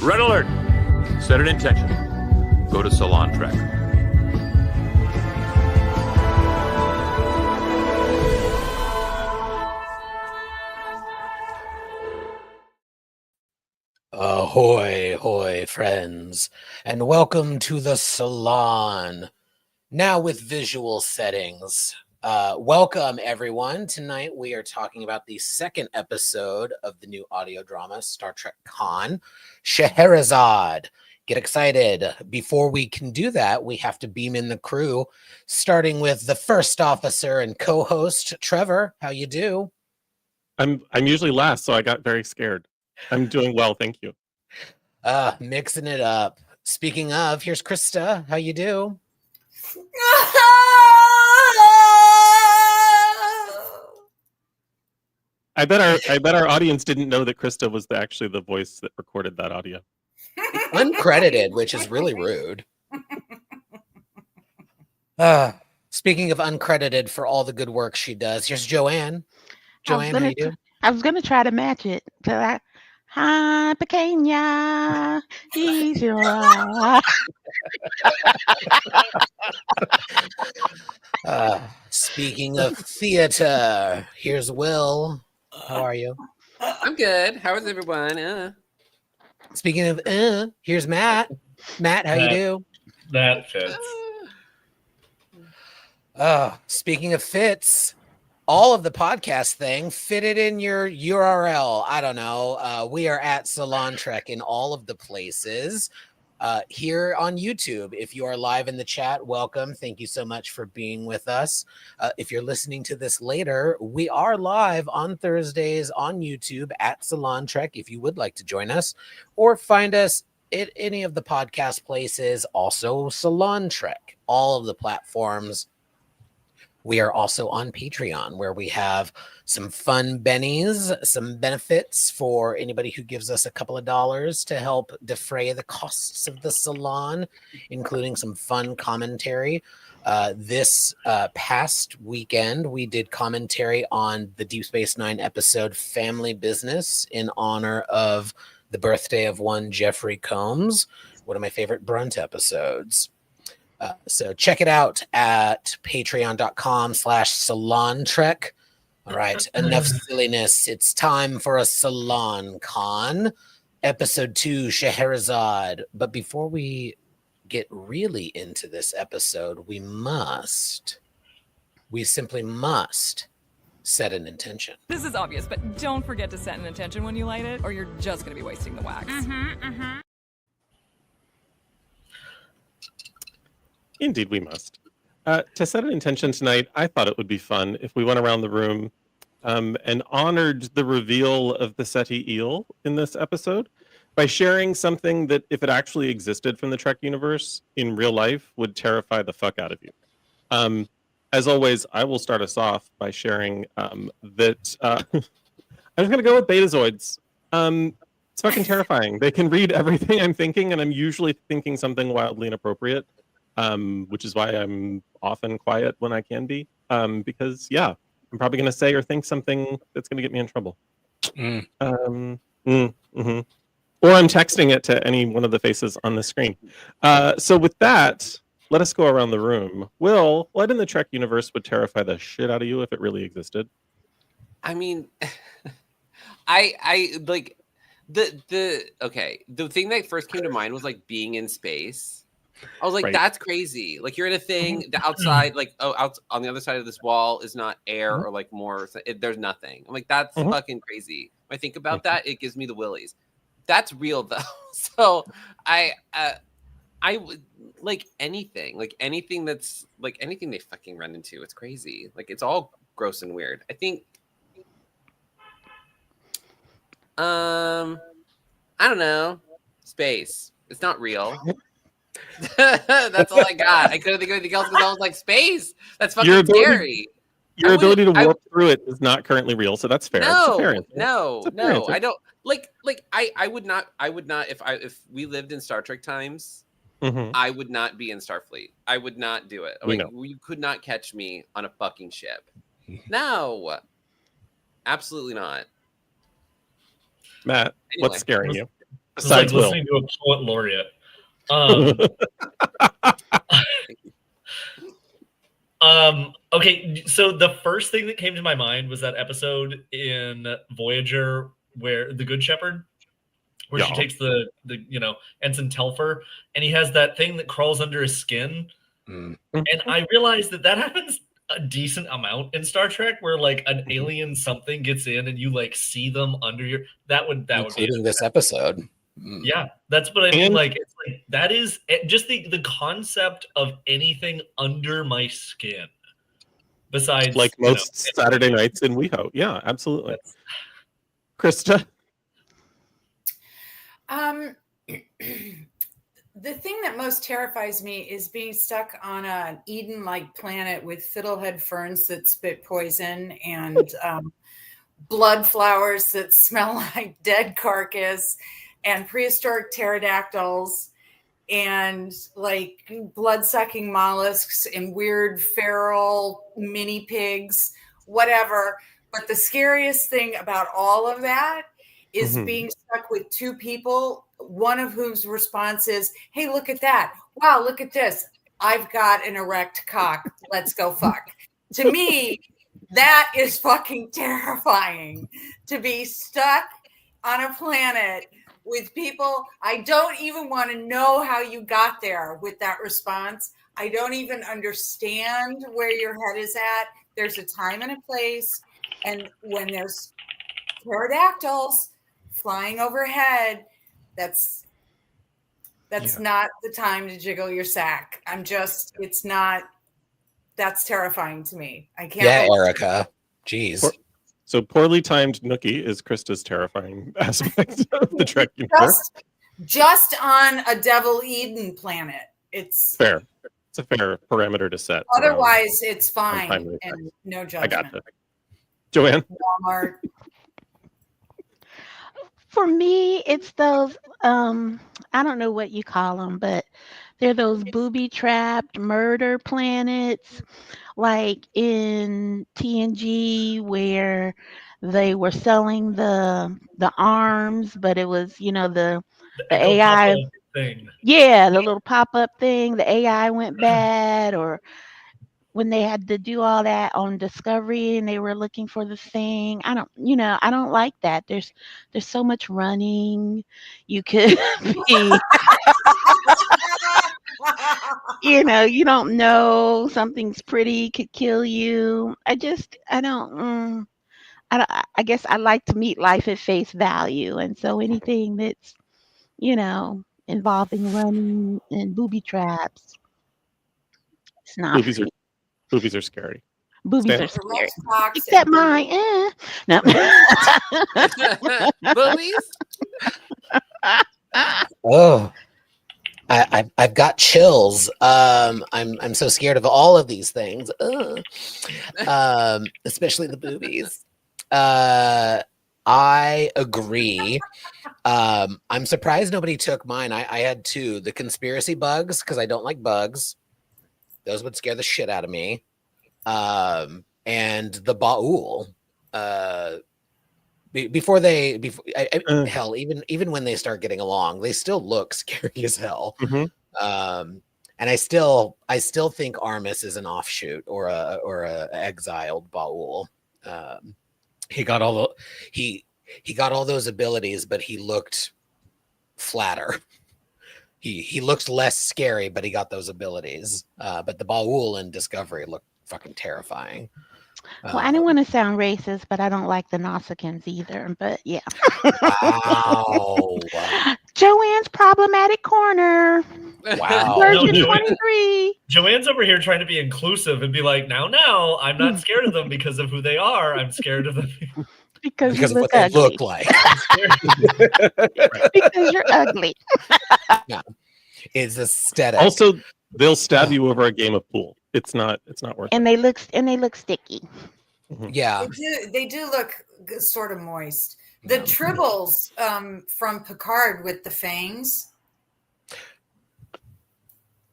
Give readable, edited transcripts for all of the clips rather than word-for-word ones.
Red alert! Set an intention. Go to Salon Trek. Ahoy, hoy, friends, and welcome to the Salon, now with visual settings. Welcome, everyone. Tonight we are talking about the second episode of the new audio drama, Star Trek Con, Scheherazade. Get excited. Before we can do that, we have to beam in the crew, starting with the first officer and co-host, Trevor. How you do? I'm usually last, so I got very scared. I'm doing well, thank you. Mixing it up. Speaking of, here's Krista. How you do? I bet our audience didn't know that Krista was actually the voice that recorded that audio. Uncredited, which is really rude. Speaking of uncredited for all the good work she does, here's Joanne. Joanne, how you do? I was gonna try to match it. Hi, pequeña. Speaking of theater, here's Will. How are you? I'm good. How is everyone? Speaking of here's Matt. Matt, how you do? That fits. Speaking of fits, all of the podcast thing, fit it in your URL. I don't know. We are at Salon Trek in all of the places. Here on YouTube, if you are live in the chat, welcome. Thank you so much for being with us. If you're listening to this later, we are live on Thursdays on YouTube at Salon Trek. If you would like to join us or find us at any of the podcast places, also Salon Trek, all of the platforms. We are also on Patreon, where we have some fun bennies, some benefits for anybody who gives us a couple of dollars to help defray the costs of the salon, including some fun commentary. This past weekend, we did commentary on the Deep Space Nine episode Family Business in honor of the birthday of one Jeffrey Combs, one of my favorite Brunt episodes. So check it out at patreon.com/salontrek. All right, enough silliness. It's time for a Salon Con, episode 2, Scheherazade. But before we get really into this episode, we simply must set an intention. This is obvious, but don't forget to set an intention when you light it, or you're just going to be wasting the wax. Indeed, we must. To set an intention tonight, I thought it would be fun if we went around the room and honored the reveal of the Ceti eel in this episode by sharing something that, if it actually existed from the Trek universe in real life, would terrify the fuck out of you. As always, I will start us off by sharing that I'm just going to go with betazoids. It's fucking terrifying. They can read everything I'm thinking, and I'm usually thinking something wildly inappropriate. Which is why I'm often quiet when I can be, because I'm probably going to say or think something that's going to get me in trouble. Or I'm texting it to any one of the faces on the screen. So with that, let us go around the room. Will, what in the Trek universe would terrify the shit out of you if it really existed? I mean, I like the thing that first came to mind was like being in space. I was like, Right. That's crazy. Like you're in a thing, the outside, like out on the other side of this wall is not air or like more. There's nothing. I'm like, that's fucking crazy. When I think about that, it gives me the willies. That's real though. So I would like anything that's like anything they fucking run into. It's crazy. Like it's all gross and weird. I think. I don't know. Space. It's not real. That's all I got. I couldn't think of anything else because I was like, space. That's fucking scary. Your ability to warp through it is not currently real, so that's fair. No, no, I don't like. I would not if we lived in Star Trek times. I would not be in Starfleet. I would not do it. Like you could not catch me on a fucking ship. No, absolutely not. Matt, what's scaring you? It's like listening to a poet laureate. Okay, so the first thing that came to my mind was that episode in Voyager where the Good Shepherd, where she takes the Ensign Telfer, and he has that thing that crawls under his skin. And I realized that happens a decent amount in Star Trek, where like an alien something gets in and you like see them under your that would including this episode. Yeah, that's what I mean. Like, it's like that is just the concept of anything under my skin. Besides, like most Saturday nights in WeHo. Yeah, absolutely. Krista? The thing that most terrifies me is being stuck on an Eden-like planet with fiddlehead ferns that spit poison and blood flowers that smell like dead carcass and prehistoric pterodactyls and like blood-sucking mollusks and weird feral mini pigs, whatever. But the scariest thing about all of that is being stuck with two people, one of whose response is, hey, look at that. Wow, look at this. I've got an erect cock. Let's go fuck. To me, that is fucking terrifying, to be stuck on a planet with people. I don't even want to know how you got there with that response. I don't even understand where your head is at. There's a time and a place. And when there's pterodactyls flying overhead, that's not the time to jiggle your sack. That's terrifying to me. I can't. Yeah, Erica. Jeez. So poorly timed Nookie is Krista's terrifying aspect of the Trek universe. Just on a Devil Eden planet. It's fair. It's a fair parameter to set. Otherwise, it's fine and no judgment. I got that. Joanne? Walmart. For me, it's those, I don't know what you call them, but they're those booby-trapped murder planets, like in TNG where they were selling the arms, but it was, the AI thing. Yeah, the little pop-up thing, the AI went bad, or when they had to do all that on Discovery and they were looking for the thing. I don't like that. There's so much running. You could be, you don't know, something's pretty could kill you. I guess I like to meet life at face value. And so anything that's, involving running and booby traps, it's not free. Boobies are scary. Boobies are scary. Except mine. No. Boobies? Oh, I've got chills. I'm so scared of all of these things. Especially the boobies. I agree. I'm surprised nobody took mine. I had two. The conspiracy bugs, because I don't like bugs. Those would scare the shit out of me. And the Ba'ul. Hell, even when they start getting along, they still look scary as hell. And I still think Armis is an offshoot or a exiled Ba'ul. He got all those abilities, but he looked flatter. He looked less scary, but he got those abilities. But the Ba'ul in Discovery looked fucking terrifying. Well, I didn't want to sound racist, but I don't like the Nausicaans either. But yeah. Wow. Joanne's problematic corner. Wow. Version 23. Joanne's over here trying to be inclusive and be like, no, I'm not scared of them because of who they are. I'm scared of them. Because of what they look like. Because you're ugly. Yeah. It's aesthetic. Also, they'll stab you over a game of pool. It's not worth it. And they look sticky. Yeah. They do look sort of moist. The tribbles from Picard with the fangs.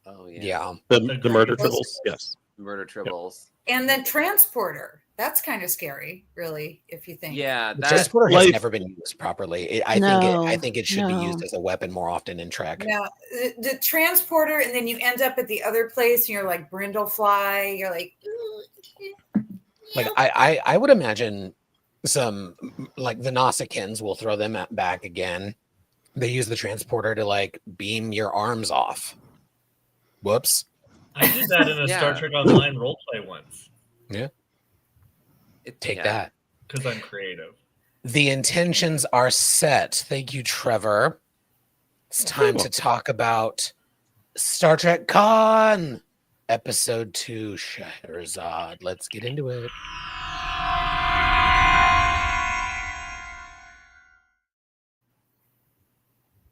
Oh yeah. The murder tribbles. Yes. Murder tribbles. And then transporter. That's kind of scary, really, if you think. Yeah, The that transporter has never been used properly. I No, think it should be used no. as a weapon more often in Trek. Now, the transporter, and then you end up at the other place, and you're like Brindlefly. You're like, Like I would imagine some like the Nausicaans will throw them back again. They use the transporter to like beam your arms off. Whoops. I did that in a Yeah. Star Trek Online roleplay once Take that. because I'm creative. The intentions are set. Thank you, Trevor. It's time to talk about Star Trek Con, Episode 2, Scheherazade. Let's get into it.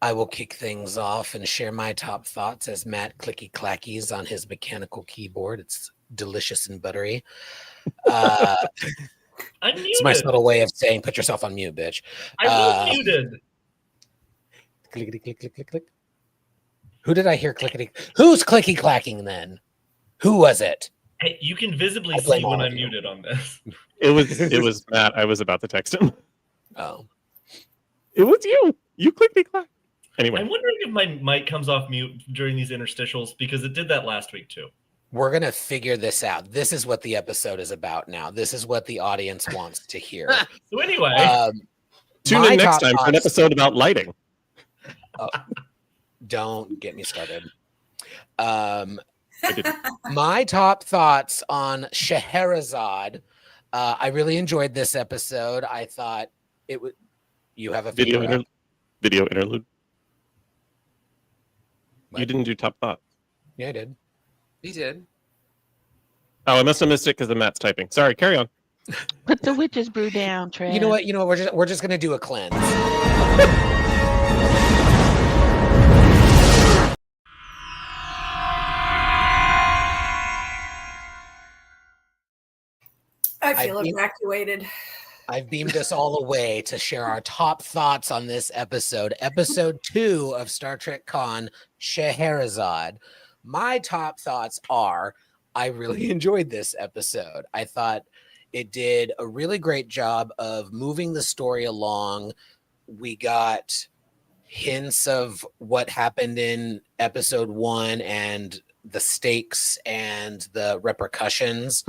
I will kick things off and share my top thoughts as Matt clicky clackies on his mechanical keyboard. It's delicious and buttery. It's my subtle way of saying put yourself on mute, bitch. I was muted. Clickety click click click click. Who did I hear clickety? Who's clicky clacking then? Who was it? Hey, you can visibly I blame see when all I'm of you. muted on this. It was Matt. I was about to text him. Oh, It was you. You clickety clack. Anyway, I'm wondering if my mic comes off mute during these interstitials because it did that last week too. we're gonna figure this out. This is what the episode is about now. This is what the audience wants to hear. So anyway, tune my in next top time for an thoughts- episode about lighting. Don't get me started. I didn't. My top thoughts on Scheherazade. I really enjoyed this episode. I thought it would. You have a Video finger up? video interlude. What? You didn't do top thought. Yeah, I did. he did. Oh, I must have missed it because of Matt's typing. Sorry, carry on. Put the witch's brew down, Trev. You know what? We're just gonna do a cleanse. I feel I think- evacuated. I've beamed us all away to share our top thoughts on this episode, episode 2 of Star Trek Con, Scheherazade. My top thoughts are I really enjoyed this episode. I thought it did a really great job of moving the story along. We got hints of what happened in episode 1 and the stakes and the repercussions.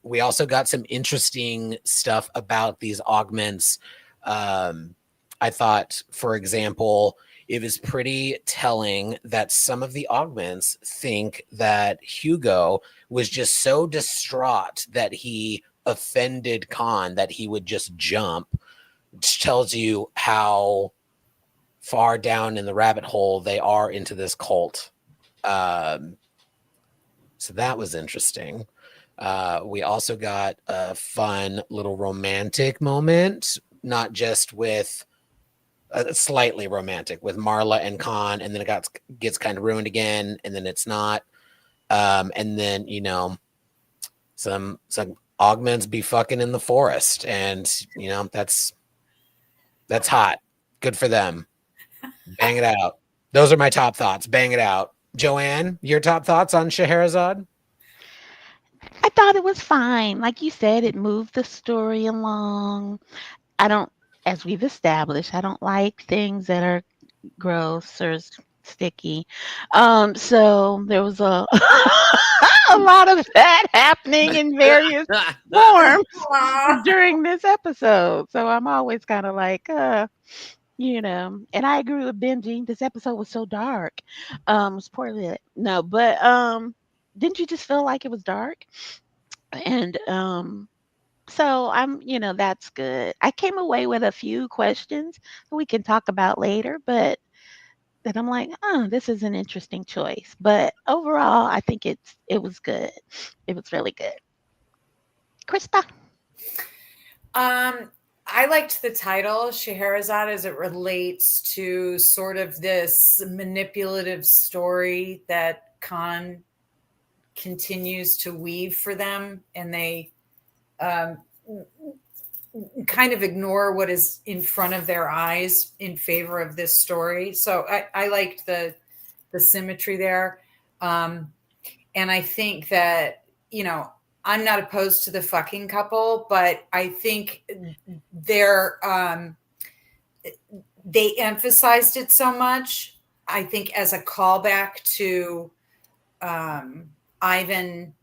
We also got some interesting stuff about these augments. I thought, for example, it was pretty telling that some of the augments think that Hugo was just so distraught that he offended Khan that he would just jump, which tells you how far down in the rabbit hole they are into this cult. So that was interesting. We also got a fun little romantic moment, not just with slightly romantic with Marla and Khan, and then it gets kind of ruined again, and then it's not. And then, some augments be fucking in the forest, and that's hot. Good for them. Bang it out. Those are my top thoughts. Bang it out. Joanne, your top thoughts on Scheherazade? I thought it was fine. Like you said, it moved the story along. As we've established, I don't like things that are gross or sticky. So there was a a lot of that happening in various forms during this episode. So I'm always kind of like, and I agree with Benji. This episode was so dark. It was poorly lit. No, but didn't you just feel like it was dark? And so that's good. I came away with a few questions we can talk about later, but that I'm like, this is an interesting choice. But overall, I think it was good. It was really good. Krista? I liked the title, Scheherazade, as it relates to sort of this manipulative story that Khan continues to weave for them, and they kind of ignore what is in front of their eyes in favor of this story. So I liked the symmetry there. And I think that, I'm not opposed to the fucking couple, but I think they emphasized it so much. I think as a callback to Ivan,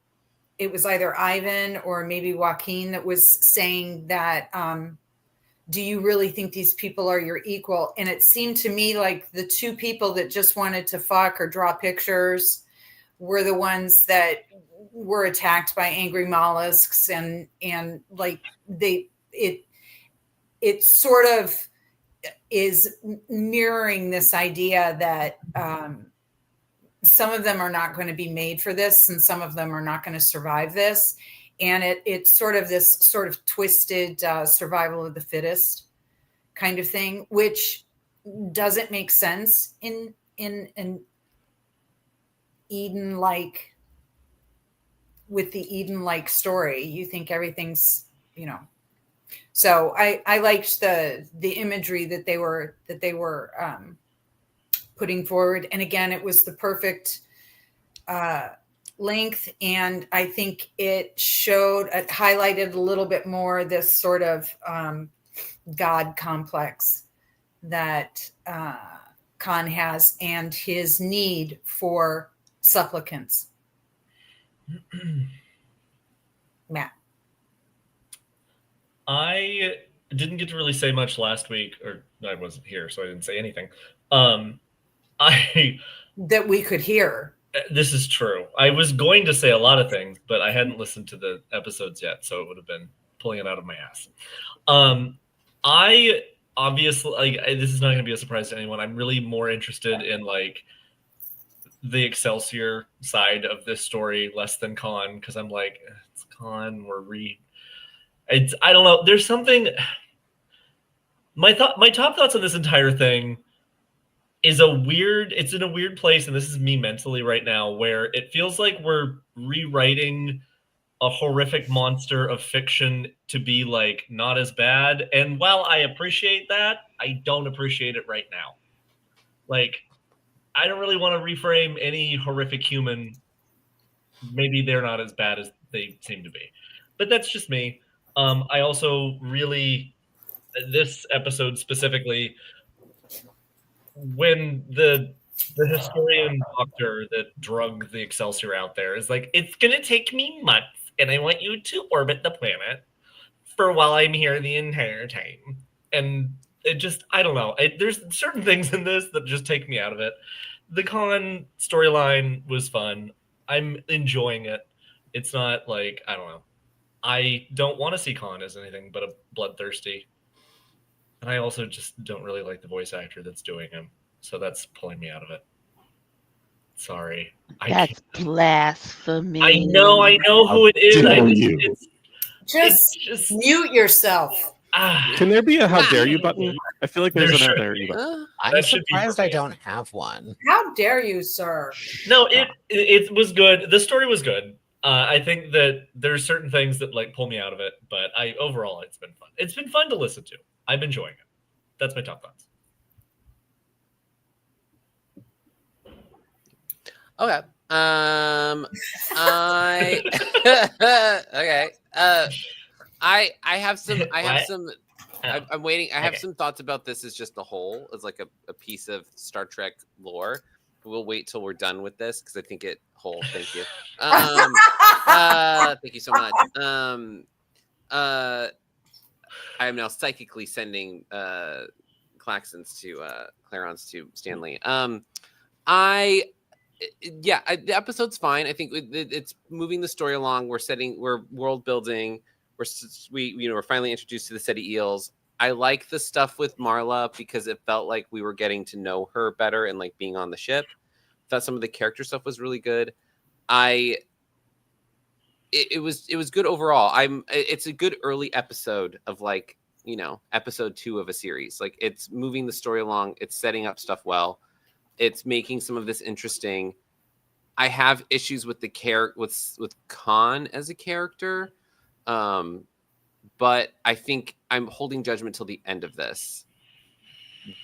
it was either Ivan or maybe Joaquin that was saying that, do you really think these people are your equal? And it seemed to me like the two people that just wanted to fuck or draw pictures were the ones that were attacked by angry mollusks, and like it sort of is mirroring this idea that some of them are not going to be made for this and some of them are not going to survive this. And it's sort of this sort of twisted survival of the fittest kind of thing, which doesn't make sense in an Eden-like, with the Eden-like story. You think everything's, So I liked the imagery that they were putting forward, and again, it was the perfect length, and I think it highlighted a little bit more this sort of God complex that Khan has, and his need for supplicants. Matt. I didn't get to really say much last week, or I wasn't here, so I didn't say anything. That we could hear. This is true. I was going to say a lot of things, but I hadn't listened to the episodes yet, so it would have been pulling it out of my ass. I obviously, this is not going to be a surprise to anyone. I'm really more interested in the Excelsior side of this story, less than Khan, because I'm like, it's Khan. I don't know. There's something. My top thoughts on this entire thing is it's in a weird place, and this is me mentally right now, where it feels like we're rewriting a horrific monster of fiction to be not as bad. And while I appreciate that, I don't appreciate it right now. I don't really want to reframe any horrific human. Maybe they're not as bad as they seem to be, but that's just me. I also really, this episode specifically, when the historian doctor that drug the Excelsior out there is like, it's going to take me months, and I want you to orbit the planet for while I'm here the entire time. And it just, I don't know. There's certain things in this that just take me out of it. The Khan storyline was fun. I'm enjoying it. It's not I don't know. I don't want to see Khan as anything but a bloodthirsty. And I also just don't really like the voice actor that's doing him. So that's pulling me out of it. Sorry. That's blasphemy. I know who it is. Just mute yourself. Can there be a how dare you button? I feel like there's an how dare you button. I'm surprised I don't have one. How dare you, sir? No, it was good. The story was good. I think that there's certain things that pull me out of it, but overall it's been fun. It's been fun to listen to. I'm enjoying it. That's my top thoughts. Okay. Okay. I have some. I'm waiting. I have some thoughts about this as just a whole, as a piece of Star Trek lore. We'll wait till we're done with this because I think it whole. Thank you. Thank you so much. I am now psychically sending Claxons to Clarons to Stanley. The episode's fine. I think it's moving the story along. We're world building. We're finally introduced to the Ceti Eels. I like the stuff with Marla because it felt like we were getting to know her better and being on the ship. Thought some of the character stuff was really good. It was good overall. It's a good early episode of episode 2 of a series. It's moving the story along. It's setting up stuff well. It's making some of this interesting. I have issues with with Khan as a character. But I think I'm holding judgment till the end of this,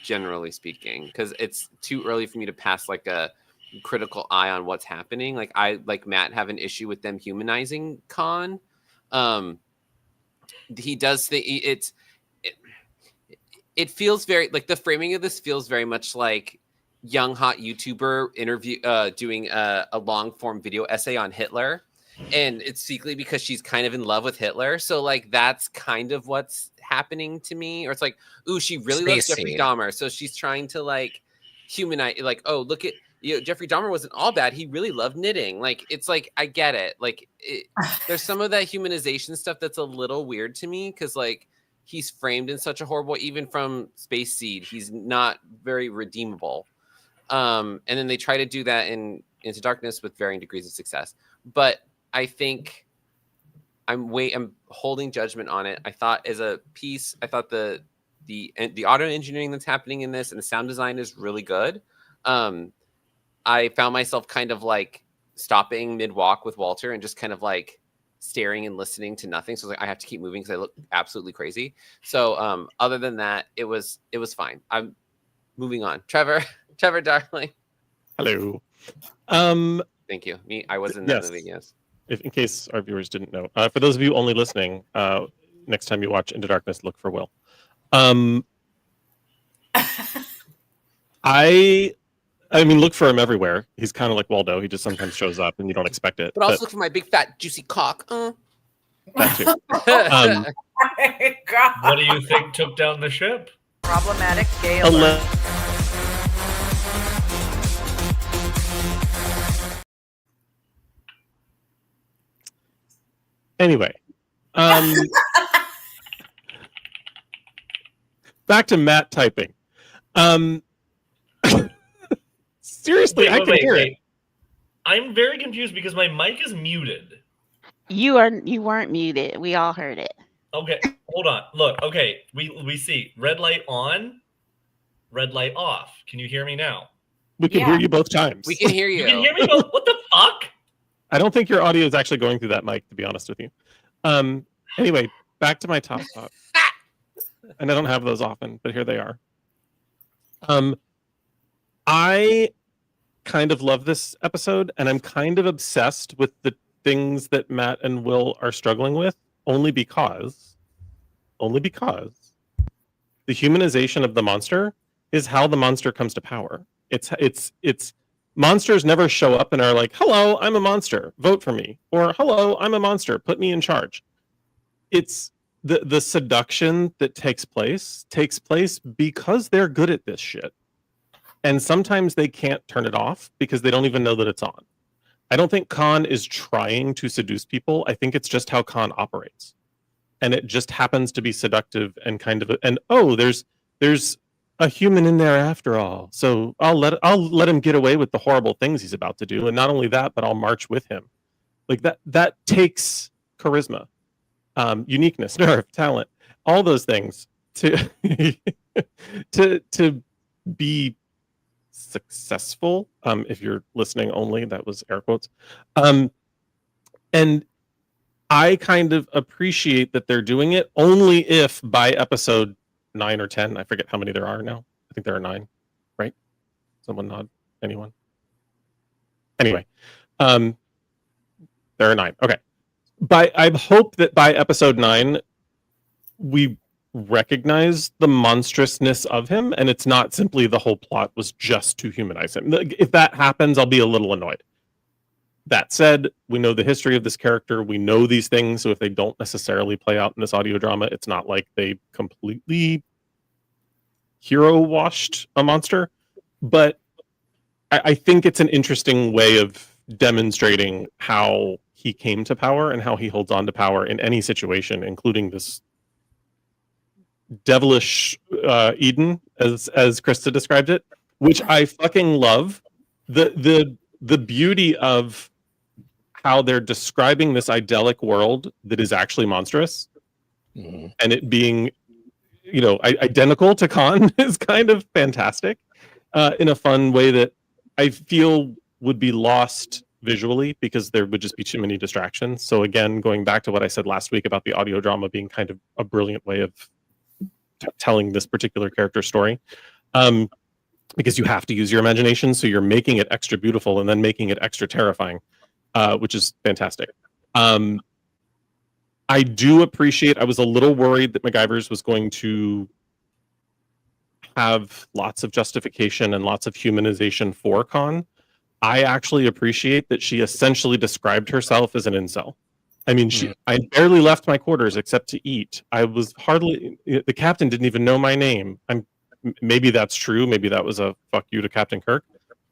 generally speaking, because it's too early for me to pass critical eye on what's happening. Like I, like Matt, have an issue with them humanizing Khan. He does it feels very like the framing of this feels very much like young hot YouTuber doing a long form video essay on Hitler, and it's secretly because she's kind of in love with Hitler. So like that's kind of what's happening to me. Or it's like, ooh, she really loves Jeffrey Dahmer, so she's trying to like humanize. Like, oh, look at Jeffrey Dahmer wasn't all bad. He really loved knitting. Like, it's like I get it. Like, there's some of that humanization stuff that's a little weird to me because like he's framed in such a horrible. Even from Space Seed, he's not very redeemable. And then they try to do that in Into Darkness with varying degrees of success. But I think I'm holding judgment on it. I thought as a piece, I thought the audio engineering that's happening in this and the sound design is really good. I found myself kind of like stopping mid-walk with Walter and just kind of like staring and listening to nothing. So I was like, I have to keep moving because I look absolutely crazy. So other than that, it was fine. I'm moving on. Trevor, darling. Hello. Thank you. I was in that movie, yes. In case our viewers didn't know. For those of you only listening, next time you watch Into Darkness, look for Will. I mean, look for him everywhere. He's kind of like Waldo. He just sometimes shows up and you don't expect it. But also look for my big, fat, juicy cock. That too. God. What do you think took down the ship? Problematic gay alert. Anyway. Back to Matt typing. Seriously, I can hear it. I'm very confused because my mic is muted. You weren't muted. We all heard it. Okay, hold on. Look, okay, we see red light on, red light off. Can you hear me now? We can hear you both times. We can hear you. You can hear me both? What the fuck? I don't think your audio is actually going through that mic, to be honest with you. Anyway, back to my top thought. And I don't have those often, but here they are. I kind of love this episode, and I'm kind of obsessed with the things that Matt and Will are struggling with, only because the humanization of the monster is how the monster comes to power. It's monsters never show up and are like, hello, I'm a monster, vote for me, or hello, I'm a monster, put me in charge. It's the seduction that takes place because they're good at this shit. And sometimes they can't turn it off because they don't even know that it's on. I don't think Khan is trying to seduce people. I think it's just how Khan operates. And it just happens to be seductive and kind of there's a human in there after all. So I'll let him get away with the horrible things he's about to do. And not only that, but I'll march with him. Like that takes charisma, uniqueness, nerve, talent, all those things to be successful. If you're listening only, that was air quotes. And I kind of appreciate that they're doing it only if by episode 9 or 10, I forget how many there are now. I think there are 9, right? Someone nod. Anyone? Anyway, there are 9. Okay. I hope that by episode 9, we recognize the monstrousness of him, and it's not simply the whole plot was just to humanize him. If that happens, I'll be a little annoyed. That said, we know the history of this character. We know these things, so if they don't necessarily play out in this audio drama, it's not like they completely hero washed a monster. But I think it's an interesting way of demonstrating how he came to power and how he holds on to power in any situation, including this devilish Eden, as Krista described it, which I fucking love. The beauty of how they're describing this idyllic world that is actually monstrous, and it being, identical to Khan is kind of fantastic in a fun way that I feel would be lost visually because there would just be too many distractions. So again, going back to what I said last week about the audio drama being kind of a brilliant way of telling this particular character story. because you have to use your imagination. So you're making it extra beautiful and then making it extra terrifying, which is fantastic. I do appreciate, I was a little worried that MacGyver's was going to have lots of justification and lots of humanization for Khan. I actually appreciate that she essentially described herself as an incel. I mean, I barely left my quarters except to eat. I was hardly, the captain didn't even know my name. Maybe that's true. Maybe that was a fuck you to Captain Kirk.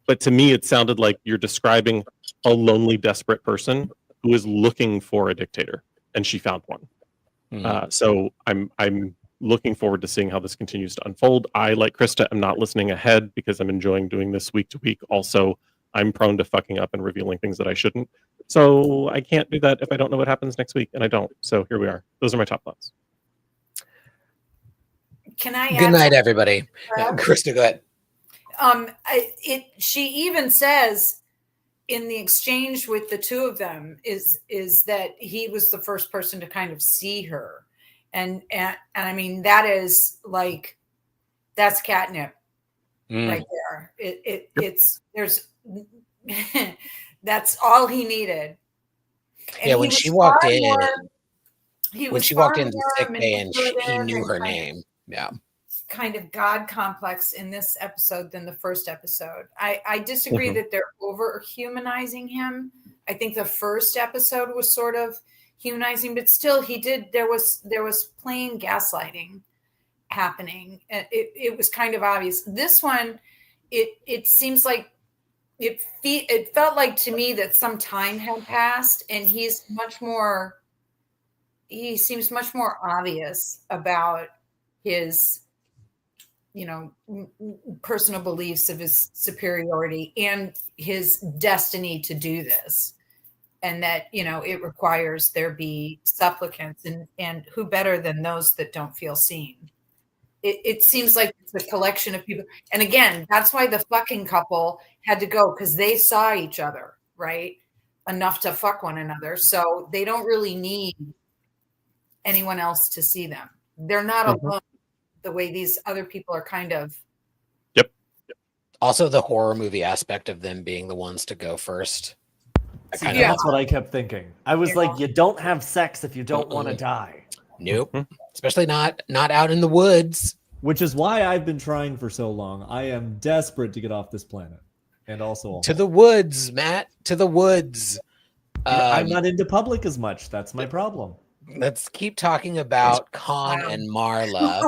But to me, it sounded like you're describing a lonely, desperate person who is looking for a dictator, and she found one. So I'm looking forward to seeing how this continues to unfold. I, like Krista, am not listening ahead because I'm enjoying doing this week to week. Also, I'm prone to fucking up and revealing things that I shouldn't. So I can't do that if I don't know what happens next week, and I don't. So here we are. Those are my top thoughts. Can I? Good night, everybody. Krista, go ahead. She even says in the exchange with the two of them is that he was the first person to kind of see her, and I mean that's catnip right there. It's that's all he needed. And when she walked in, when she walked into sick bay and he knew her name. Yeah. Kind of God complex in this episode than the first episode. I disagree that they're over humanizing him. I think the first episode was sort of humanizing, but still there was plain gaslighting happening. It was kind of obvious. This one, it seems like it felt like to me that some time had passed, and he seems much more obvious about his personal beliefs of his superiority and his destiny to do this, and that it requires there be supplicants, and who better than those that don't feel seen. It seems like it's a collection of people, and again, that's why the fucking couple had to go, because they saw each other right enough to fuck one another, so they don't really need anyone else to see them. They're not alone the way these other people are kind of. Yep. Also, the horror movie aspect of them being the ones to go first. That's what I kept thinking. I was like, you don't have sex if you don't want to die. Nope. Especially not out in the woods. Which is why I've been trying for so long. I am desperate to get off this planet. And also to the woods, Matt. To the woods. I'm not into public as much. That's my problem. Let's keep talking about Khan and Marla.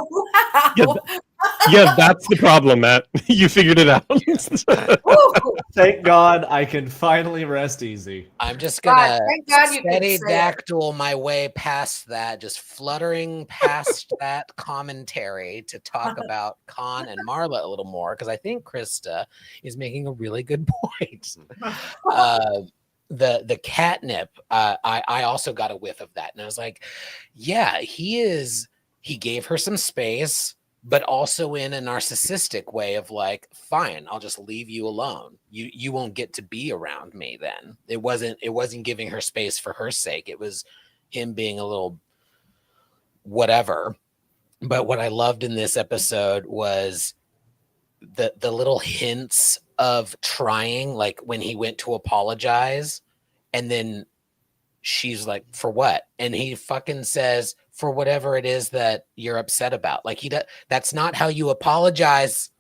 Yeah, that's the problem, Matt. You figured it out. Thank God I can finally rest easy. I'm just gonna steady dactyl my way past that, just fluttering past that commentary to talk about Khan and Marla a little more, because I think Krista is making a really good point. The catnip, I also got a whiff of that, and I was like, yeah, he gave her some space, but also in a narcissistic way of like, fine, I'll just leave you alone. You won't get to be around me then. It wasn't giving her space for her sake. It was him being a little whatever. But what I loved in this episode was the little hints of trying, like when he went to apologize and then she's like, for what? And he fucking says, for whatever it is that you're upset about. Like that's not how you apologize,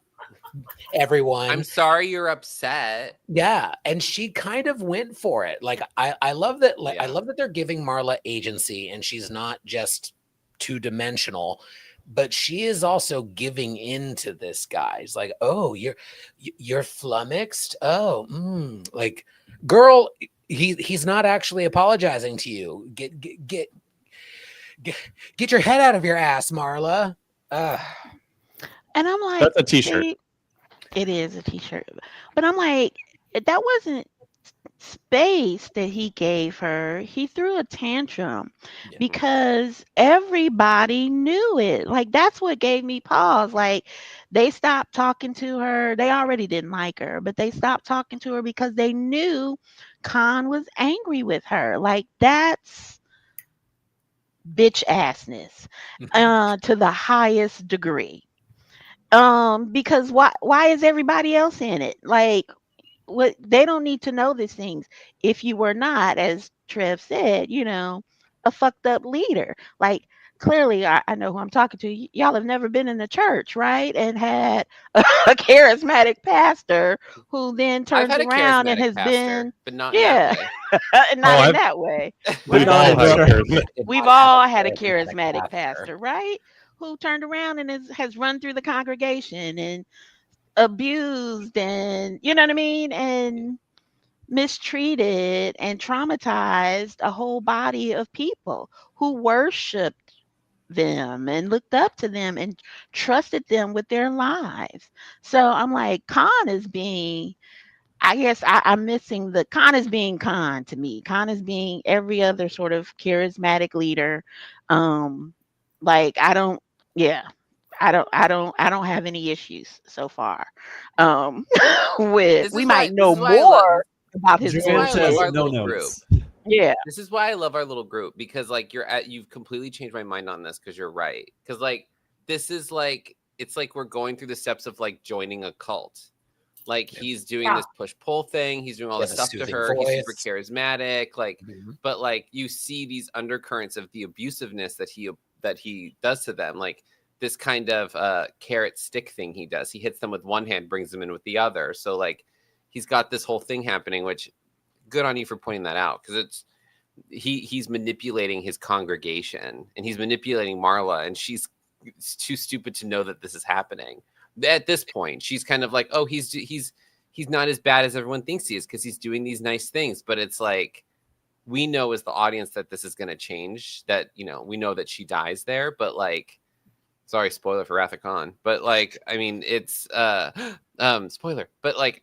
everyone. I'm sorry you're upset. Yeah. And she kind of went for it. Like, I love that. Like, I love that they're giving Marla agency and she's not just two-dimensional, but she is also giving into this guy. It's like, oh, you're flummoxed. Oh, like, girl, he's not actually apologizing to you. Get your head out of your ass, Marla. And I'm like, that's a t-shirt. It is a t-shirt. But I'm like, that wasn't space that he gave her. He threw a tantrum because everybody knew it. Like, that's what gave me pause. Like, they stopped talking to her. They already didn't like her, but they stopped talking to her because they knew Khan was angry with her. Like, that's bitch assness to the highest degree. Because why is everybody else in it? Like, what, they don't need to know these things. If you were not, as Trev said, a fucked up leader, like, clearly I know who I'm talking to. Y'all have never been in the church, right? And had a charismatic pastor who then I've turns had a around and charismatic has pastor, been, but not in yeah, that way. not in that way. We've But all had charismatic. we've all had a charismatic pastor, right? Who turned around and has run through the congregation and abused, and you know what I mean, and mistreated and traumatized a whole body of people who worshiped them and looked up to them and trusted them with their lives. So I'm like, Khan is being, I guess I'm missing the Khan is being Khan to me. Khan is being every other sort of charismatic leader. Like, I don't, yeah. I don't have any issues so far. With, This we is might why. know more about his This is why I Joanne love says our no little group. notes. Yeah. This is why I love our little group, because like you've completely changed my mind on this, because you're right. Because like this is like, it's like we're going through the steps of like joining a cult. Like he's doing this push pull thing. He's doing all this stuff to her. He's super charismatic. Like, but like you see these undercurrents of the abusiveness that he does to them. Like this kind of carrot stick thing he does. He hits them with one hand, brings them in with the other. So like he's got this whole thing happening, which good on you for pointing that out, because it's he's manipulating his congregation and he's manipulating Marla, and she's too stupid to know that this is happening. At this point, she's kind of like, oh, he's not as bad as everyone thinks he is because he's doing these nice things. But it's like, we know as the audience that this is going to change, that, we know that she dies there, but like, sorry, spoiler for Wrath of Khan, but like, I mean, it's spoiler, but like,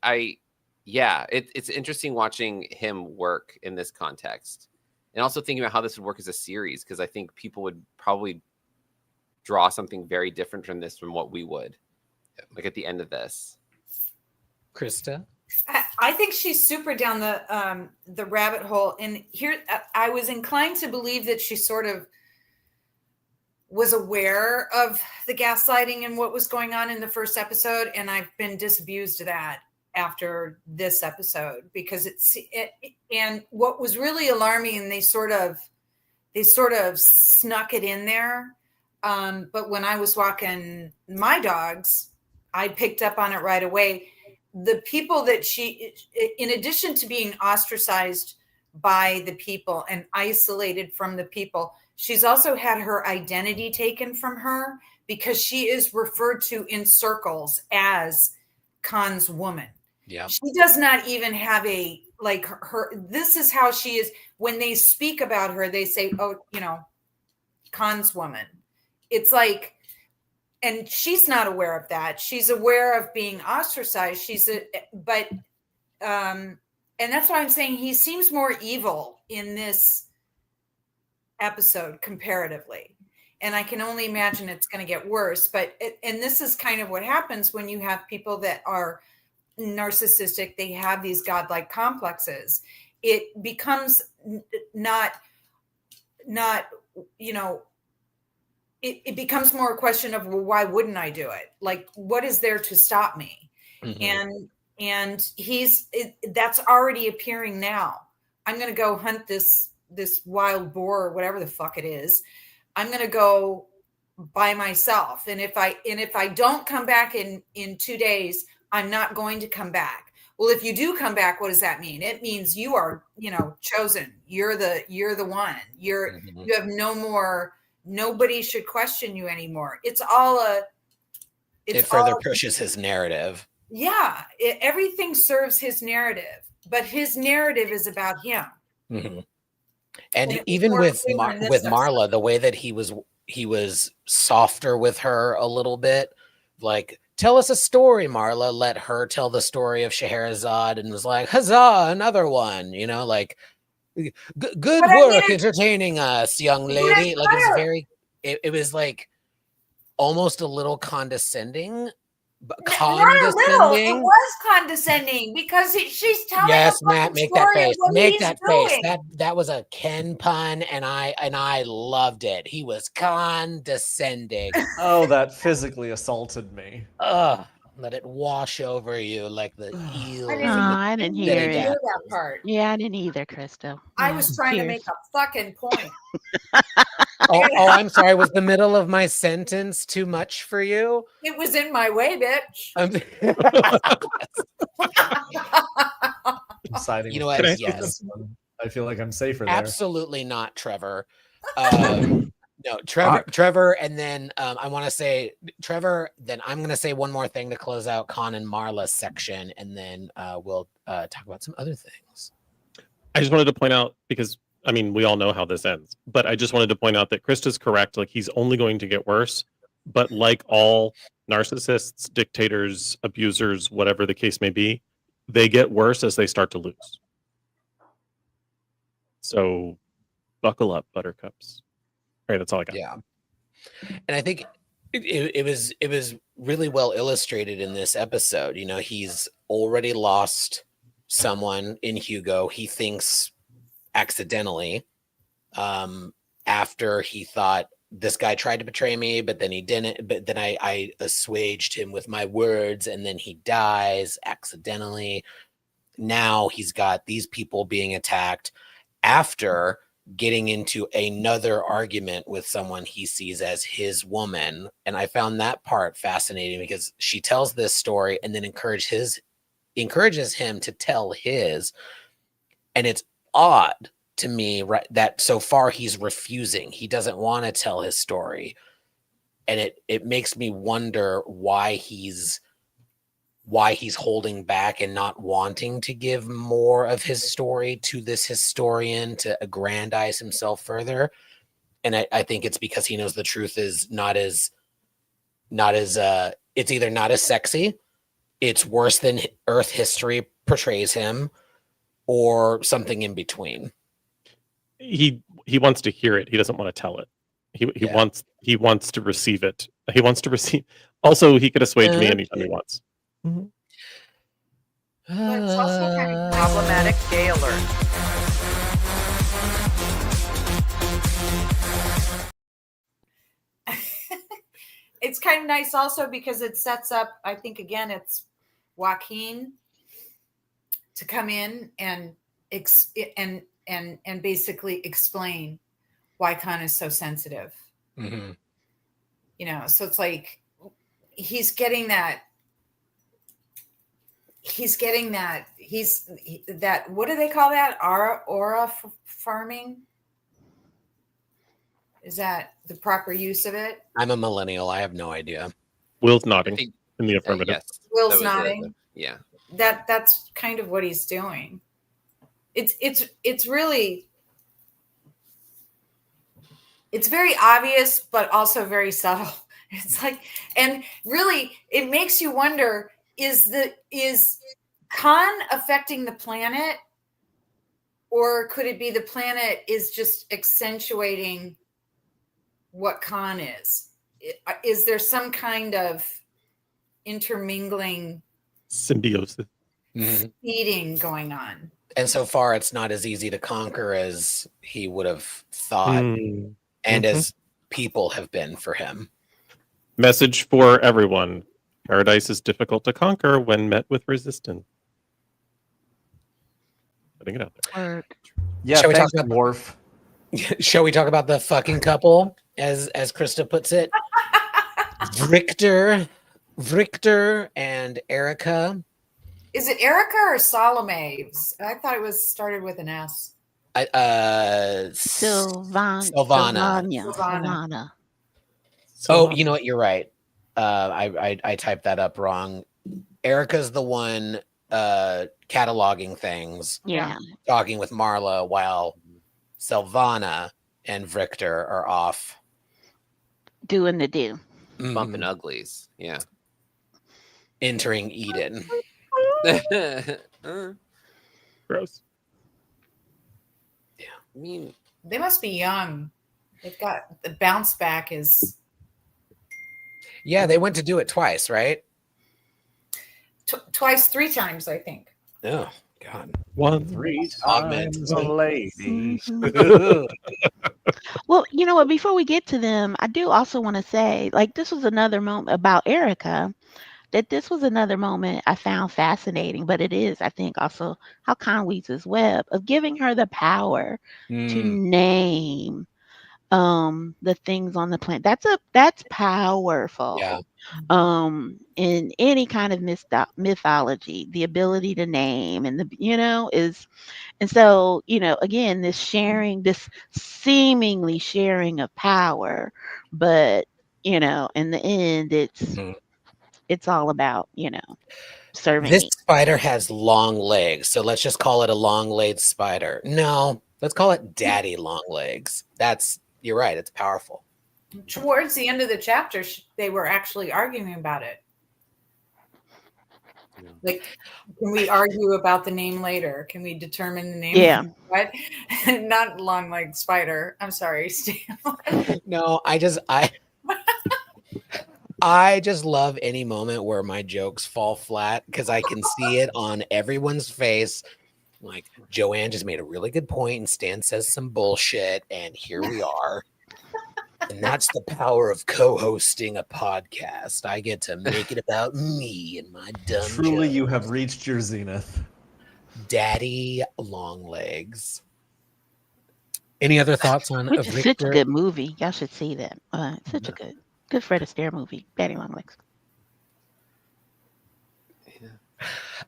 it's interesting watching him work in this context, and also thinking about how this would work as a series, because I think people would probably draw something very different from this from what we would, like at the end of this. Krista? I think she's super down the rabbit hole, and here I was inclined to believe that she sort of was aware of the gaslighting and what was going on in the first episode, and I've been disabused of that after this episode, because and what was really alarming, and they sort of snuck it in there, but when I was walking my dogs, I picked up on it right away. The people that she, in addition to being ostracized by the people and isolated from the people, she's also had her identity taken from her, because she is referred to in circles as Khan's woman. Yeah. She does not even have her, this is how she is. When they speak about her, they say, oh, Khan's woman. It's like, and she's not aware of that. She's aware of being ostracized. And that's why I'm saying he seems more evil in this episode comparatively. And I can only imagine it's going to get worse. And this is kind of what happens when you have people that are narcissistic. They have these godlike complexes. It becomes it becomes more a question of, well, why wouldn't I do it? Like, what is there to stop me? Mm-hmm. And that's already appearing now. I'm going to go hunt this wild boar or whatever the fuck it is. I'm going to go by myself. And if I don't come back in 2 days, I'm not going to come back. Well, if you do come back, what does that mean? It means you are, chosen. You're the one. You have no more. Nobody should question you anymore. It further pushes his narrative. Yeah, everything serves his narrative, but his narrative is about him. Mm-hmm. And even with Marla, the way that he was softer with her a little bit, like, tell us a story, Marla. Let her tell the story of Scheherazade, and was like, huzzah, another one. Like, good work entertaining us, young lady. Like, it's very, it was like almost a little condescending Not a little. It was condescending because she's telling. Yes, a Matt, fucking make that story of face. what Make he's that doing. face. That was a Ken pun, and I loved it. He was condescending. Oh, that physically assaulted me. Ugh. Let it wash over you like the eel. I didn't hear it. That part. Yeah, I didn't either, Crystal. I was trying to make a fucking point. Oh, I'm sorry. Was the middle of my sentence too much for you? It was in my way, bitch. I'm siding You know with what? Chris Yes. on this one. I feel like I'm safer there. Absolutely not, Trevor. No, Trevor, and then I want to say Trevor. Then I'm going to say one more thing to close out Con and Marla's section, and then we'll talk about some other things. I just wanted to point out, because I mean, we all know how this ends, but I just wanted to point out that Krista's correct. Like, he's only going to get worse. But like all narcissists, dictators, abusers, whatever the case may be, they get worse as they start to lose. So buckle up, buttercups. All right, that's all I got. Yeah. And I think it was really well illustrated in this episode. You know, he's already lost someone in Hugo. He thinks accidentally, after he thought this guy tried to betray me, but then he didn't. But then I assuaged him with my words, and then he dies accidentally. Now he's got these people being attacked after getting into another argument with someone he sees as his woman. And I found that part fascinating because she tells this story and then encourages him to tell his. And it's odd to me, right, that so far he's refusing. He doesn't want to tell his story. And it makes me wonder why he's holding back and not wanting to give more of his story to this historian to aggrandize himself further. And I think it's because he knows the truth is not as it's either not as sexy, it's worse than Earth history portrays him, or something in between. He wants to hear it. He doesn't want to tell it. He wants to receive it. He wants to receive. Also, he could assuage me anytime he wants. Mm-hmm. But it's also kind of problematic gay alert. It's kind of nice also because it sets up, I think, again, it's Joaquin to come in and basically explain why Khan is so sensitive. Mm-hmm. You know, so it's like he's getting that, what do they call that? Aura farming? Is that the proper use of it? I'm a millennial. I have no idea. Will's nodding in the affirmative. Yes. Will's nodding. Yeah. That's kind of what he's doing. It's really, it's very obvious, but also very subtle. It's like, and really it makes you wonder, is Khan affecting the planet, or could it be the planet is just accentuating what Khan is? Is there some kind of intermingling symbiosis feeding going on? And so far it's not as easy to conquer as he would have thought, and as people have been for him. Message for everyone: paradise is difficult to conquer when met with resistance. Putting it out there. Yeah, Shall we thanks, talk about Worf. Shall we talk about the fucking couple, as Krista puts it? Victor and Erica. Is it Erica or Salome? I thought it was started with an S. Silvana. Oh, you know what? You're right. I typed that up wrong. Erica's the one cataloging things. Yeah. Talking with Marla, while Silvana and Victor are off doing the do. Bumping uglies. Yeah. Entering Eden. Gross. Yeah. I mean, they must be young. They've got the bounce back is. Yeah, they went to do it twice, right? twice, 3 times, I think. Oh God. 3 times a lady. Well, you know what? Before we get to them, I do also want to say, like, this was another moment about Erica. That this was another moment I found fascinating, but it is, I think, also how Conweese's web of giving her the power to name the things on the planet. That's powerful. Yeah. In any kind of mythology, the ability to name and is, and so, again, this sharing, this seemingly sharing of power, but in the end, it's all about, serving This me. spider has long legs, so let's just call it a long-legged spider. No, let's call it Daddy Long Legs. You're right. It's powerful. Towards the end of the chapter, they were actually arguing about it. Like, can we argue about the name later? Can we determine the name? Yeah. What? Not long leg spider. I'm sorry, Steve. No, I just love any moment where my jokes fall flat because I can see it on everyone's face. Like, Joanne just made a really good point and Stan says some bullshit, and here we are. And that's the power of co-hosting a podcast. I get to make it about me and my dumb Truly, jokes. you have reached your zenith. Daddy Long Legs. Any other thoughts on Which is such a good movie. Y'all should see that. It's such a good Fred Astaire movie, Daddy Long Legs.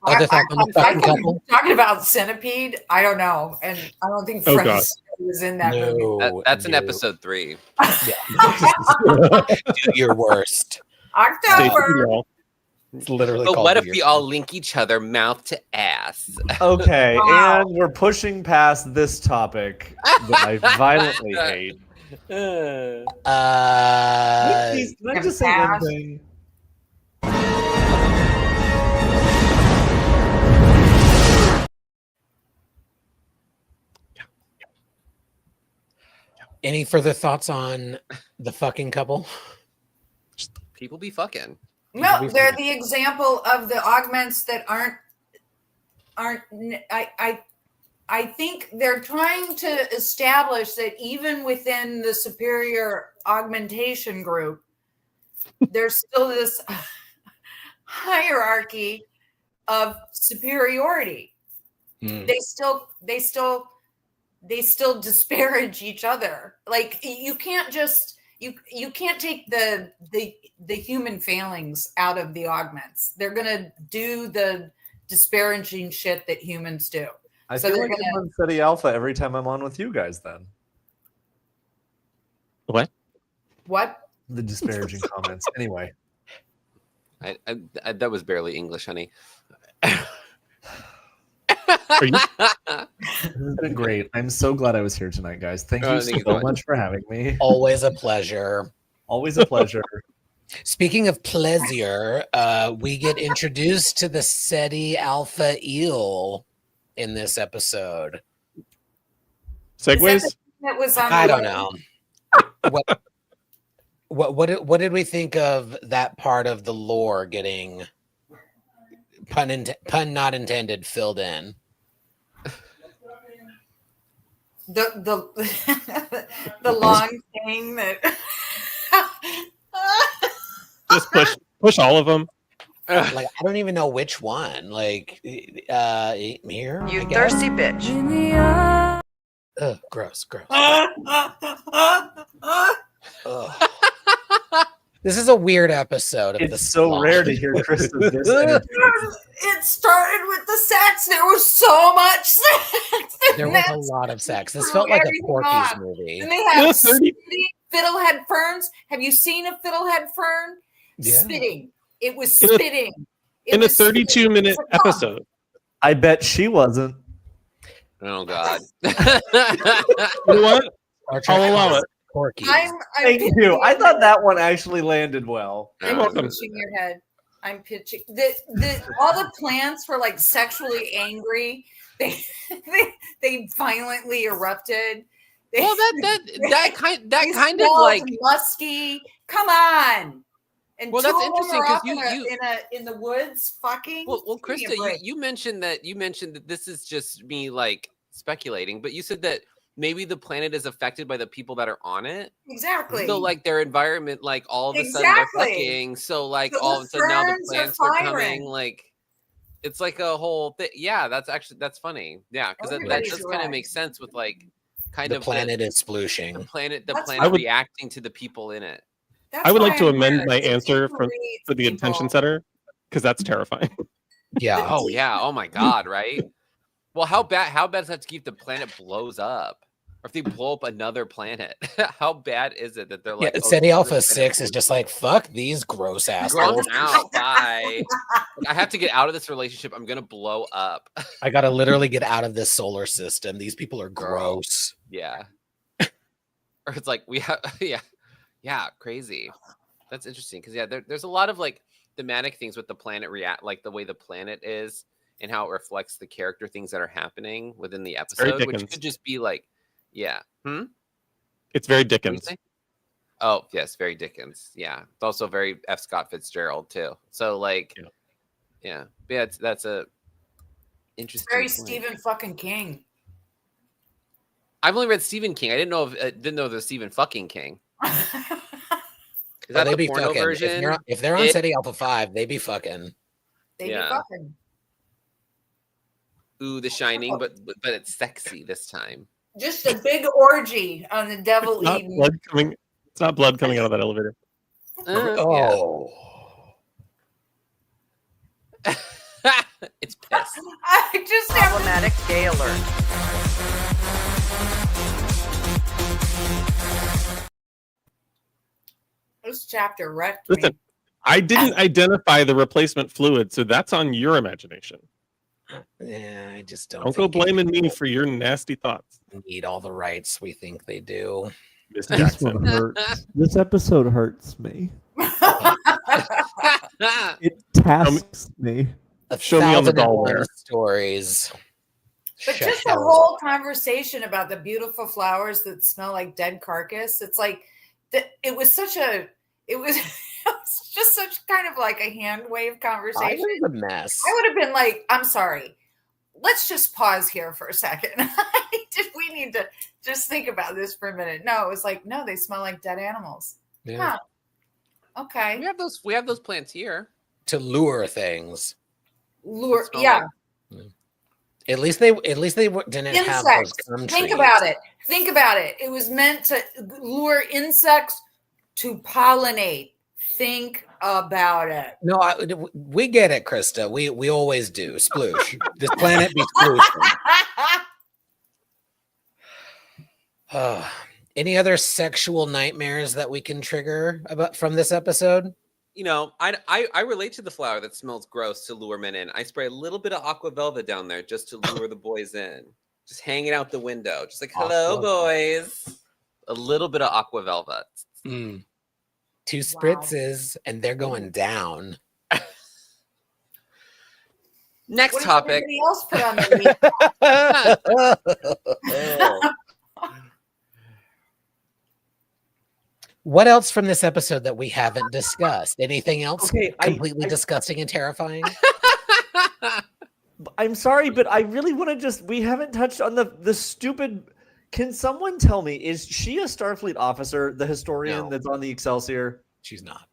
Other thoughts on the fucking couple? Talking about Centipede, I don't know, and I don't think Fred Astaire was in that movie. That's in episode 3. Do your worst. October. It's literally. But called what Do if Your we all link each other mouth to ass? Okay, Wow. and we're pushing past this topic that I violently hate. Can I just say one thing? Any further thoughts on the fucking couple? People be fucking. No, they're the example of the augments that aren't. I think they're trying to establish that even within the superior augmentation group, there's still this hierarchy of superiority. They still disparage each other. Like, you can't just you can't take the human failings out of the augments. They're gonna do the disparaging shit that humans do. I feel like I'm on Ceti Alpha every time I'm on with you guys then. What? The disparaging comments. Anyway. I that was barely English, honey. This has been great. I'm so glad I was here tonight, guys. Thank you so much for having me. Always a pleasure. Always a pleasure. Speaking of pleasure, we get introduced to the Ceti Alpha eel in this episode. Segways? That was on I don't know. What did we think of that part of the lore getting pun not intended filled in? The long thing that Just push all of them. Like, I don't even know which one. Like, here. You thirsty bitch. Ugh, gross. Ugh. This is a weird episode of It's so rare to hear Krista's this energy. it started with the sex. There was so much sex. There was a lot of sex. This felt like a Porky's movie. And they have fiddlehead ferns. Have you seen a fiddlehead fern? Yeah. Spitting. It was spitting. In a 32-minute episode. I bet she wasn't. Oh God. You know what? I'll allow it. Porky. Thank you. I thought that one actually landed well. I'm pitching your head. I'm pitching all the plants were like sexually angry. They violently erupted. Well, that kind of smelled like musky. Come on, And Well, two that's of them interesting are off because in the woods fucking. Well, Give me a Krista, break. you mentioned that this is just me like speculating, but you said that maybe the planet is affected by the people that are on it. Exactly. So like their environment, like all of a sudden they're fucking. So like all of a sudden now the plants are coming. Like it's like a whole thing. Yeah, that's funny. Yeah, because that does kind of make sense with like kind the of planet is splooshing. The planet reacting to the people in it. I would like to amend my answer for the attention setter because that's terrifying. Yeah. Oh yeah. Oh my God. Right. Well, how bad does that to keep the planet blows up? Or if they blow up another planet, how bad is it that they're like, Ceti Alpha 6 is just like, fuck these gross assholes. out. Bye. I have to get out of this relationship. I'm gonna blow up. I gotta literally get out of this solar system. These people are gross. Yeah. Or it's like we have yeah, crazy. That's interesting because there's a lot of like thematic things with the planet like the way the planet is and how it reflects the character things that are happening within the episode, which could just be like, yeah. It's very Dickens. Oh yes, very Dickens. Yeah, it's also very F. Scott Fitzgerald too. So like, yeah, that's a interesting. Very point. Stephen fucking King. I've only read Stephen King. I didn't know the Stephen fucking King. Is that they the be porno fucking. version? If they're on Ceti Alpha 5, they be fucking. They be fucking. Ooh, The Shining, but it's sexy this time. Just a big orgy on the devil Eden. It's not blood coming out of that elevator. It's piss. I just problematic gay alert. This chapter wrecked Listen, me. I didn't identify the replacement fluid, so that's on your imagination. Yeah, I just Don't go blaming me for your nasty thoughts. Need all the rights we think they do. Miss This Jackson. one hurts. This episode hurts me. It tasks me. Show me on the doll there. Stories. But just the whole conversation about the beautiful flowers that smell like dead carcass. It's like it was just such kind of like a hand wave conversation. It was a mess. I would have been like, I'm sorry. Let's just pause here for a second. We need to just think about this for a minute. No, it was like, no, they smell like dead animals. Yeah. Huh. Okay. We have those plants here to lure things. Yeah. At least they didn't have those gum trees. Think about it. It was meant to lure insects to pollinate. Think about it. No, we get it, Krista. We always do. Sploosh. This planet be splooshing. Any other sexual nightmares that we can trigger from this episode? You know, I relate to the flower that smells gross to lure men in. I spray a little bit of aqua velva down there just to lure the boys in. Just hanging out the window. Just like, hello, boys. A little bit of aqua velva. 2 spritzes and they're going down. Next topic. Everybody else put on their What else from this episode that we haven't discussed? Anything else completely disgusting and terrifying? I'm sorry, but I really want to we haven't touched on the stupid. Can someone tell me, is she a Starfleet officer, the historian that's on the Excelsior? She's not.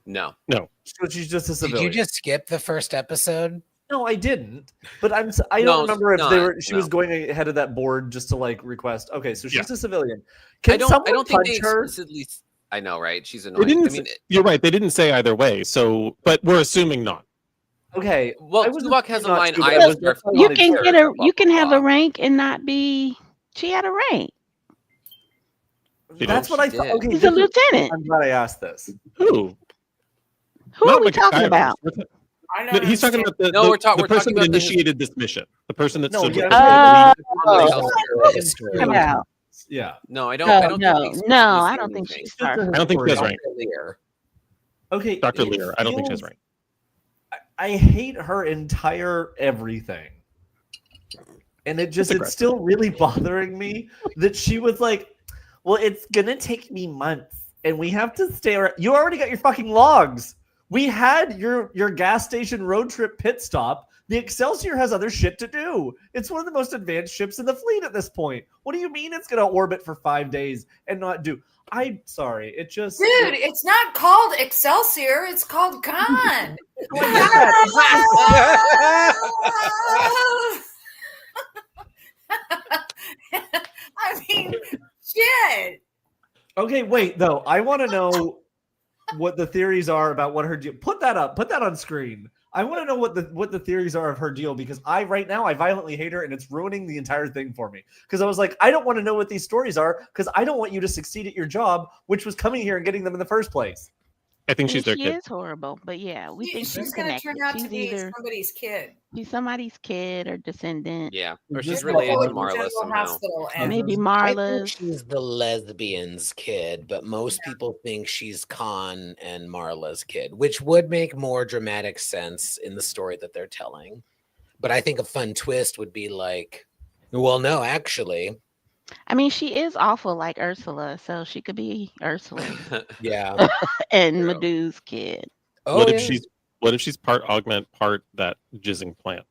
No. So she's just a civilian. Did you just skip the first episode? No, I didn't. But I don't remember if she was going ahead of that board just to like request. Okay, so she's a civilian. I don't think they explicitly. I know, right? She's annoying. You're right. They didn't say either way. So, but we're assuming not. Okay. Well, Tuvok has a line. You can have a rank and not be. She had a rank. That's what I thought. Okay, he's a lieutenant. I'm glad I asked this. Who are we talking about? He's talking about the person that initiated this mission. The person that stood with Yeah. No, I don't. I don't think she's. I don't think she has rank. Okay, Dr. Lear. I don't think she has rank. I hate her entire everything. And it's still really bothering me that she was like, well, it's going to take me months and we have to stay around. You already got your fucking logs. We had your gas station road trip pit stop. The Excelsior has other shit to do. It's one of the most advanced ships in the fleet at this point. What do you mean it's going to orbit for 5 days and not do? I'm sorry. It just... Dude, it's not called Excelsior. It's called Khan. I mean, shit. Okay, wait, though. I want to know what the theories are about what her deal. Put that up. Put that on screen. I want to know what the theories are of her deal, because I violently hate her, and it's ruining the entire thing for me. Because I was like, I don't want to know what these stories are, because I don't want you to succeed at your job, which was coming here and getting them in the first place. I think she's their She kid. is horrible, but yeah, we think She's she's going to connected. turn out She's to be either somebody's kid. she's somebody's kid or descendant. Yeah, or Just she's related like to Marla General somehow. Hospital Yeah. and Maybe I think Marla's. she's the lesbian's kid, but most people think she's Khan and Marla's kid, which would make more dramatic sense in the story that they're telling. But I think a fun twist would be like, well, no, actually, I mean, she is awful like Ursula, so she could be Ursula yeah. and True. Medu's kid. Oh, What yeah. if she's part augment, part that jizzing plant?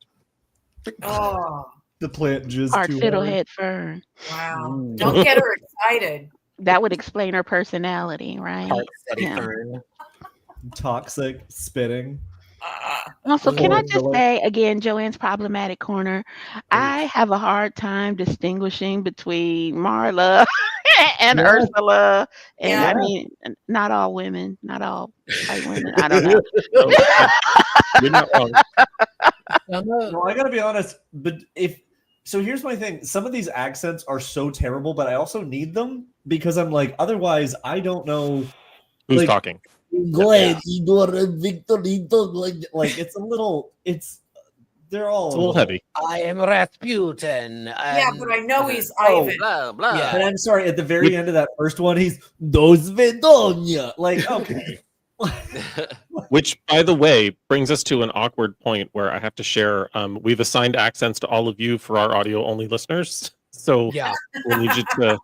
oh, The plant jizz Art too hard. Fiddlehead Fern. wow. Ooh. Don't get her excited. That would explain her personality, right? Part Ceti Yeah. Fern. Toxic spitting. Also, can I Lord, just Lord. say again, Joanne's problematic corner? I have a hard time distinguishing between Marla and Yeah. Ursula, and Yeah. I mean, not all women, not all white women. I don't know. You're not wrong. No, I gotta be honest. But here's my thing. Some of these accents are so terrible, but I also need them because I'm like, otherwise, I don't know. Who's Like- talking? Glad Victorito, like it's a little. They're all It's a little heavy. I am Rasputin. Yeah, and- but I know he's Oh. Ivan. Blah blah. Yeah. And I'm sorry, at the very end of that first one, he's Dos Vedonia. Like, okay. Which, by the way, brings us to an awkward point where I have to share. We've assigned accents to all of you for our audio-only listeners, so Yeah. we'll need you to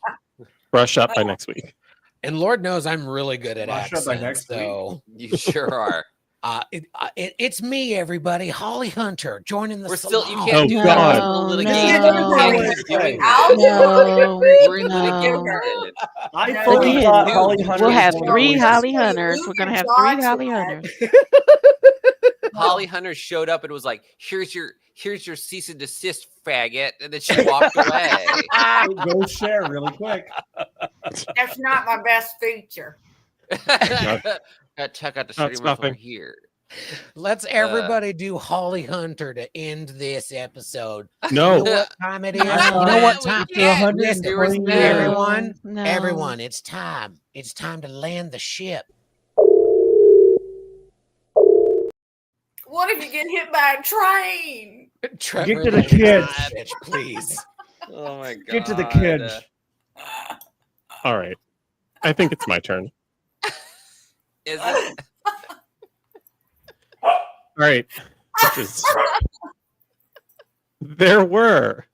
brush up by next week. And Lord knows I'm really good at Brush up by accents. next week. So You sure are. it's me, everybody. Holly Hunter joining the We're still. You salon. can't Oh, do No, that. God. We're no, litigating. no. You can't keep doing that. I'll do No, it. We're in no. litigation. I No. fully Again, thought dude, Holly Hunter We'll was have one of three those- Holly Just Hunters. move We're gonna your have jaw three to Holly that. Hunters. Holly Hunter showed up and was like, "Here's your cease and desist, faggot," and then she walked away. Go share really quick. That's not my best feature. Check out the Not stream over stopping. here. Let's everybody do Holly Hunter to end this episode. No. You know what time it is? No, You know what we time? can't. Listen, There was no- everyone, No. everyone, it's time. It's time to land the ship. What if you get hit by a train? Trevor, to the land kids. bitch, please. Oh my god. Get to the kids. All right. I think it's my turn. Is it? All right. There were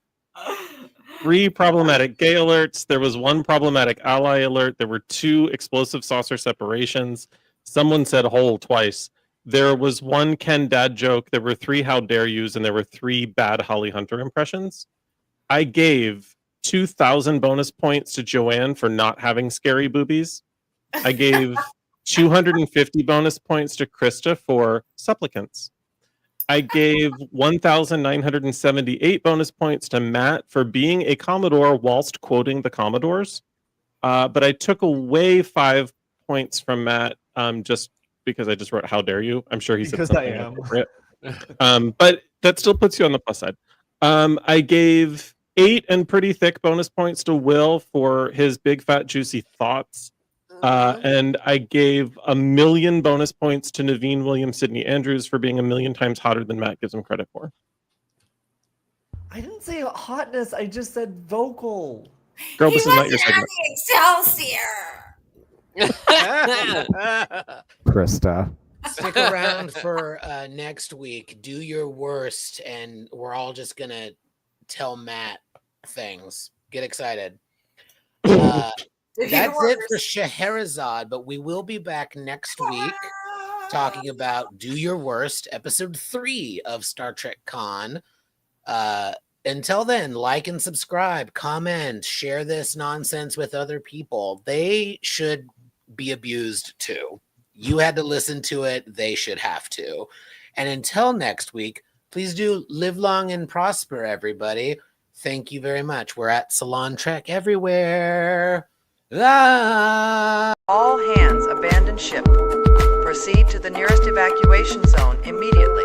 3 problematic gay alerts. There was 1 problematic ally alert. There were 2 explosive saucer separations. Someone said hole twice. There was 1 Ken dad joke. There were 3 how dare yous, and there were 3 bad Holly Hunter impressions. I gave 2,000 bonus points to Joanne for not having scary boobies. I gave 250 bonus points to Krista for supplicants. I gave 1,978 bonus points to Matt for being a Commodore whilst quoting the Commodores. But I took away 5 points from Matt just because I just wrote "How dare you." I'm sure he said Because something I am. appropriate. But that still puts you on the plus side. I gave 8 and pretty thick bonus points to Will for his big fat juicy thoughts. And I gave 1,000,000 bonus points to Naveen Williams Sidney Andrews for being 1,000,000 times hotter than Matt gives him credit for. I didn't say hotness. I just said vocal. Girl, He this is not your wasn't on segment. the Excelsior. Krista. Stick around for next week. Do your worst, and we're all just gonna tell Matt things. Get excited. That's it for Scheherazade, but we will be back next week talking about Do Your Worst, episode 3 of Star Trek Con. Until then, like and subscribe, comment, share this nonsense with other people. They should be abused too. You had to listen to it. They should have to. And until next week, please do live long and prosper, everybody. Thank you very much. We're at Salon Trek everywhere. Ah! All hands abandon ship. Proceed to the nearest evacuation zone immediately.